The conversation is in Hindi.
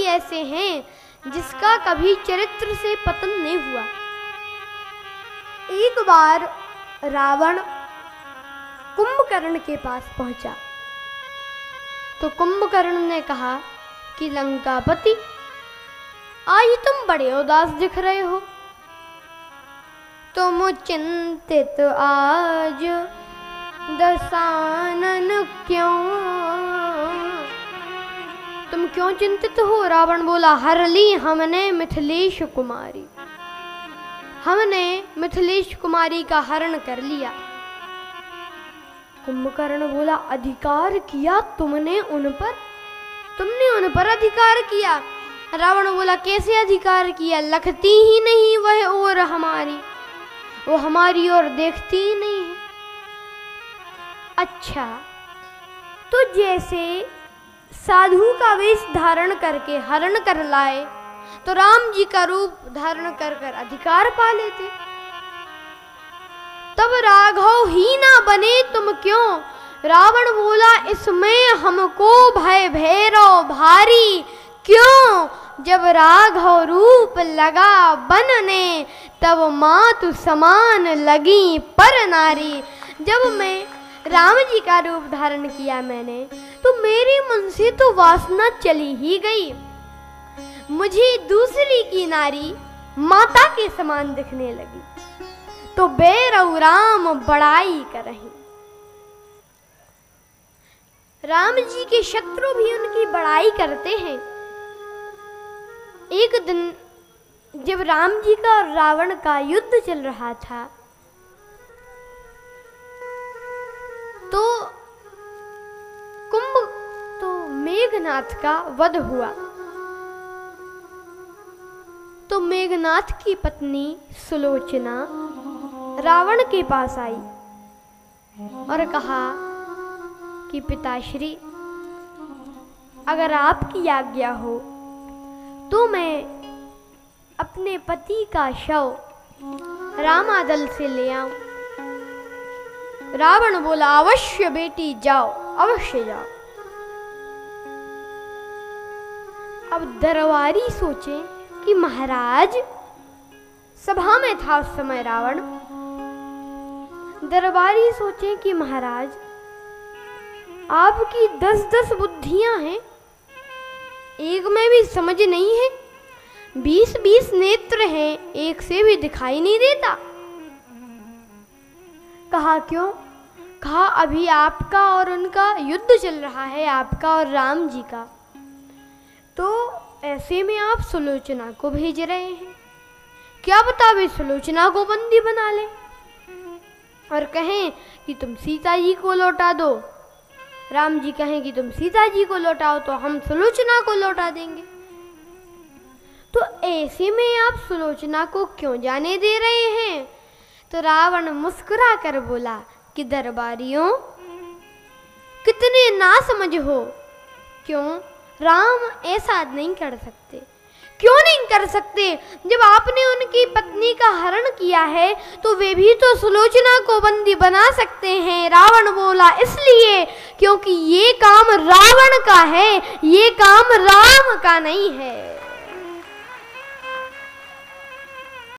ऐसे हैं जिसका कभी चरित्र से पतन नहीं हुआ। एक बार रावण कुंभकर्ण के पास पहुंचा तो कुंभकर्ण ने कहा कि लंकापति, आज तुम बड़े उदास दिख रहे हो। तुम चिंतित आज दशानन क्यों? तुम क्यों चिंतित हो? रावण बोला, हर ली हमने मिथिलेश कुमारी, हमने मिथिलेश कुमारी का हरण कर लिया। कुंभकर्ण बोला, अधिकार किया तुमने उन पर? तुमने उन पर अधिकार किया? रावण बोला, कैसे अधिकार किया? लखती ही नहीं वह और हमारी, वो हमारी ओर देखती ही नहीं है। अच्छा, तो जैसे साधु का वेश धारण करके हरण कर लाए तो राम जी का रूप धारण कर कर अधिकार पा लेते। तब राघव ही ना बने तुम क्यों? रावण बोला, इसमें हमको भय भैरव भारी क्यों? जब राघव रूप लगा बनने तब मातु समान लगी पर नारी। जब मैं राम जी का रूप धारण किया मैंने तो मेरे मन से तो वासना चली ही गई। मुझे दूसरी की नारी माता के समान दिखने लगी तो बैरव राम बड़ाई करहीं। राम जी के शत्रु भी उनकी बड़ाई करते हैं। एक दिन जब राम जी का और रावण का युद्ध चल रहा था तो मेघनाथ का वध हुआ। तो मेघनाथ की पत्नी सुलोचना रावण के पास आई और कहा कि पिताश्री, अगर आपकी आज्ञा हो तो मैं अपने पति का शव रामादल से ले आऊं। रावण बोला, अवश्य बेटी जाओ, अवश्य जाओ। अब दरबारी सोचे कि महाराज, सभा में था उस समय रावण, दरबारी सोचे कि महाराज आपकी 10-10 बुद्धियां हैं, एक में भी समझ नहीं है, 20-20 नेत्र हैं, एक से भी दिखाई नहीं देता। कहा क्यों? कहा अभी आपका और उनका युद्ध चल रहा है, आपका और राम जी का, तो ऐसे में आप सुलोचना को भेज रहे हैं, क्या पता वे सुलोचना को बंदी बना लें और कहें कि तुम सीता जी को लौटा दो। राम जी कहें कि तुम सीता जी को लौटाओ तो हम सुलोचना को लौटा देंगे। तो ऐसे में आप सुलोचना को क्यों जाने दे रहे हैं? तो रावण मुस्कुरा कर बोला कि दरबारियों, कितने ना समझ हो। क्यों? राम ऐसा नहीं कर सकते। क्यों नहीं कर सकते? जब आपने उनकी पत्नी का हरण किया है तो वे भी तो सुलोचना को बंदी बना सकते हैं। रावण बोला, इसलिए क्योंकि ये काम रावण का है, ये काम राम का नहीं है।